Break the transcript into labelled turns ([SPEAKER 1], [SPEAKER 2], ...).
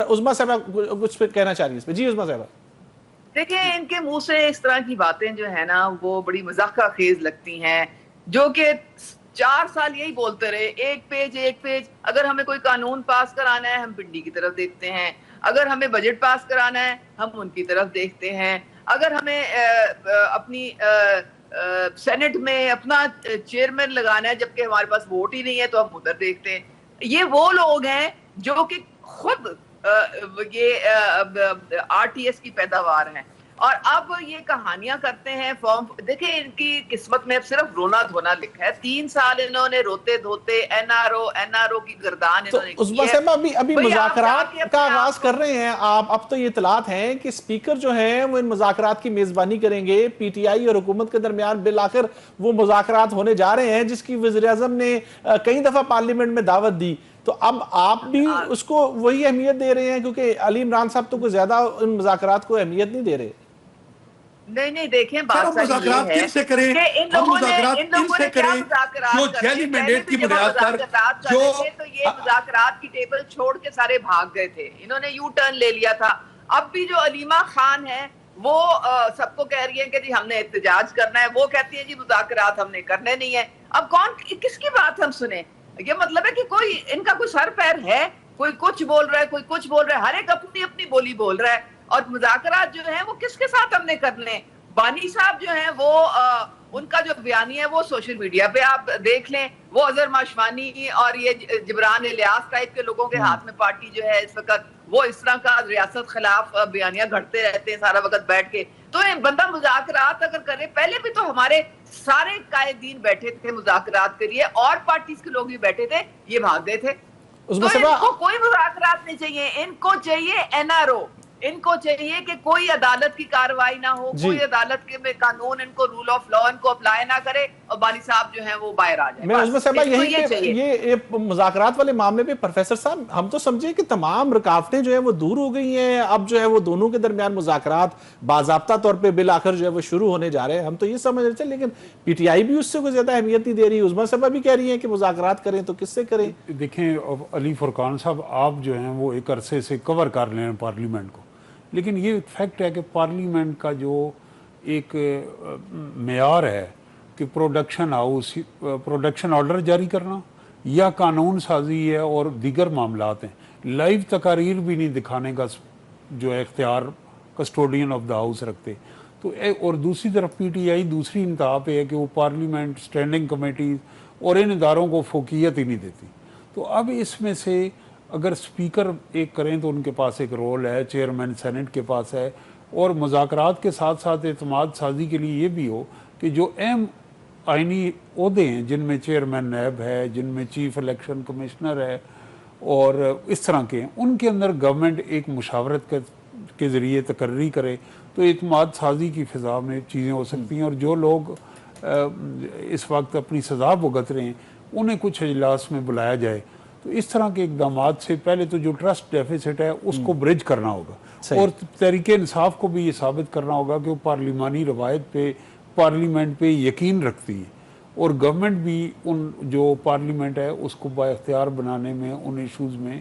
[SPEAKER 1] عظمیٰ صاحبہ کچھ کہنا چاہ رہی ہیں اس پہ؟ جی عظمیٰ صاحبہ.
[SPEAKER 2] دیکھیں ان کے منہ سے اس طرح کی باتیں جو ہے نا وہ بڑی مضحکہ خیز لگتی ہیں، جو کہ 4 سال یہی بولتے رہے، ایک پیج. اگر ہمیں کوئی قانون پاس کرانا ہے ہم پنڈی کی طرف دیکھتے ہیں، اگر ہمیں بجٹ پاس کرانا ہے ہم ان کی طرف دیکھتے ہیں، اگر ہمیں اپنی سینٹ میں اپنا چیئرمین لگانا ہے جبکہ ہمارے پاس ووٹ ہی نہیں ہے تو ہم ادھر دیکھتے ہیں. یہ وہ لوگ ہیں جو کہ خود یہ آر ٹی ایس کی پیداوار ہیں، اور اب یہ کہانیاں کرتے ہیں فارم. دیکھیں ان کی قسمت میں صرف رونا دھونا لکھا ہے. 3 سال انہوں نے روتے دھوتے این آر او کی گردان
[SPEAKER 1] تو
[SPEAKER 2] انہوں نے
[SPEAKER 1] عظمیٰ
[SPEAKER 2] کی ہے.
[SPEAKER 1] صاحبہ ابھی
[SPEAKER 2] بھئی آپ جا
[SPEAKER 1] مذاکرات
[SPEAKER 2] کے
[SPEAKER 1] کا
[SPEAKER 2] اپنے
[SPEAKER 1] آغاز
[SPEAKER 2] آپ
[SPEAKER 1] کر رہے ہیں آپ. اب تو یہ اطلاعات ہیں کہ اسپیکر جو ہیں وہ ان مذاکرات کی میزبانی کریں گے، پی ٹی آئی اور حکومت کے درمیان بالآخر وہ مذاکرات ہونے جا رہے ہیں جس کی وزیر اعظم نے کئی دفعہ پارلیمنٹ میں دعوت دی. تو اب آپ بھی اس کو وہی اہمیت دے رہے ہیں کیونکہ علی عمران صاحب تو کوئی زیادہ ان مذاکرات کو اہمیت نہیں دے رہے؟
[SPEAKER 2] نہیں دیکھیں
[SPEAKER 3] سر
[SPEAKER 2] بات
[SPEAKER 3] ہم
[SPEAKER 2] ساری یہ
[SPEAKER 3] مذاکرات
[SPEAKER 2] ہے
[SPEAKER 3] کن سے کریں؟
[SPEAKER 2] کہ ان
[SPEAKER 3] ہم
[SPEAKER 2] لوگوں
[SPEAKER 3] مذاکرات ان سے
[SPEAKER 2] نے کیا
[SPEAKER 3] کریں جو
[SPEAKER 2] مذاکرات کرنے.
[SPEAKER 3] جیلی
[SPEAKER 2] پہلے
[SPEAKER 3] مینڈیٹ
[SPEAKER 2] بھی
[SPEAKER 3] کی
[SPEAKER 2] جب ہم
[SPEAKER 3] بنیاد پر
[SPEAKER 2] مذاکرات کر
[SPEAKER 3] جو
[SPEAKER 2] رہے تھے تو یہ مذاکرات کی ٹیبل چھوڑ کے سارے بھاگ گئے تھے، انہوں نے یو ٹرن لے لیا تھا. اب بھی جو علیمہ خان ہے وہ سب کو کہہ رہی ہے کہ جی ہم نے احتجاج کرنا ہے، وہ کہتی ہے جی مذاکرات ہم نے کرنے نہیں ہے. اب کس کی بات ہم سنیں؟ یہ مطلب ہے کہ کوئی ان کا کوئی سر پیر ہے؟ کوئی کچھ بول رہا ہے، کوئی کچھ بول رہا ہے، ہر ایک اپنی اپنی بولی بول رہا ہے. اور مذاکرات جو ہیں وہ کس کے ساتھ ہم نے کرنے؟ بانی صاحب جو ہیں وہ ان کا جو بیانی ہے وہ سوشل میڈیا پہ آپ دیکھ لیں، وہ اظہر ماشوانی اور یہ جبران الیاس ٹائپ کے لوگوں کے ہاتھ میں پارٹی جو ہے اس وقت، وہ اس طرح کا ریاست خلاف بیانیاں گھڑتے رہتے ہیں سارا وقت بیٹھ کے. تو بندہ مذاکرات اگر کرے، پہلے بھی تو ہمارے سارے قائدین بیٹھے تھے مذاکرات کے لیے، اور پارٹیز کے لوگ بھی بیٹھے تھے، یہ بھاگ گئے تھے. تو
[SPEAKER 1] عظمیٰ
[SPEAKER 2] ان کو
[SPEAKER 1] صاحبہ
[SPEAKER 2] کوئی مذاکرات نہیں چاہیے، ان کو چاہیے این آر او. ان کو چاہیے کہ کوئی عدالت کی کارروائی نہ ہو،
[SPEAKER 1] جی،
[SPEAKER 2] کوئی عدالت کے میں قانون ان کو رول آف لا ان کو اپلائی نہ کرے، اور بانی صاحب جو ہیں وہ باہر آ جائیں.
[SPEAKER 1] میں عظمیٰ
[SPEAKER 2] بس
[SPEAKER 1] صاحبہ
[SPEAKER 2] ان کو
[SPEAKER 1] یہیں
[SPEAKER 2] یہ
[SPEAKER 1] پہ
[SPEAKER 2] چاہیے.
[SPEAKER 1] یہ مذاکرات والے معاملے پہ پروفیسر صاحب ہم تو سمجھے کہ تمام رکاوٹیں جو ہیں وہ دور ہو گئی ہیں، اب جو ہے وہ دونوں کے درمیان مذاکرات باضابطہ طور پہ بالآخر جو ہے وہ شروع ہونے جا رہے ہیں. ہم تو یہ سمجھ رہے تھے لیکن پی ٹی آئی بھی اس سے کوئی زیادہ اہمیت نہیں دے رہی. عظمیٰ صاحبہ بھی کہہ رہی ہیں کہ مذاکرات کریں تو کس سے کریں؟
[SPEAKER 4] دیکھیں علی فرقان صاحب، آپ جو ہیں وہ ایک عرصے سے کور کر رہے ہیں پارلیمنٹ کو، لیکن یہ فیکٹ ہے کہ پارلیمنٹ کا جو ایک معیار ہے کہ پروڈکشن آرڈر جاری کرنا یا قانون سازی ہے اور دیگر معاملات ہیں، لائیو تقاریر بھی نہیں دکھانے کا جو ہے اختیار کسٹوڈین آف دا ہاؤس رکھتے. تو اور دوسری طرف پی ٹی آئی دوسری انتہا پہ ہے کہ وہ پارلیمنٹ، اسٹینڈنگ کمیٹیز اور ان اداروں کو فوقیت ہی نہیں دیتی. تو اب اس میں سے اگر اسپیکر ایک کریں تو ان کے پاس ایک رول ہے، چیئرمین سینٹ کے پاس ہے، اور مذاکرات کے ساتھ ساتھ اعتماد سازی کے لیے یہ بھی ہو کہ جو اہم آئینی عہدے ہیں جن میں چیئرمین نیب ہے، جن میں چیف الیکشن کمشنر ہے اور اس طرح کے ہیں، ان کے اندر گورنمنٹ ایک مشاورت کے ذریعے تقرری کرے تو اعتماد سازی کی فضا میں چیزیں ہو سکتی ہیں. اور جو لوگ اس وقت اپنی سزا بھگت رہے ہیں انہیں کچھ اجلاس میں بلایا جائے. تو اس طرح کے اقدامات سے پہلے تو جو ٹرسٹ ڈیفیسٹ ہے اس کو برج کرنا ہوگا، اور تحریک انصاف کو بھی یہ ثابت کرنا ہوگا کہ وہ پارلیمانی روایت پہ، پارلیمنٹ پہ یقین رکھتی ہے، اور گورنمنٹ بھی ان جو پارلیمنٹ ہے اس کو با اختیار بنانے میں، ان ایشوز میں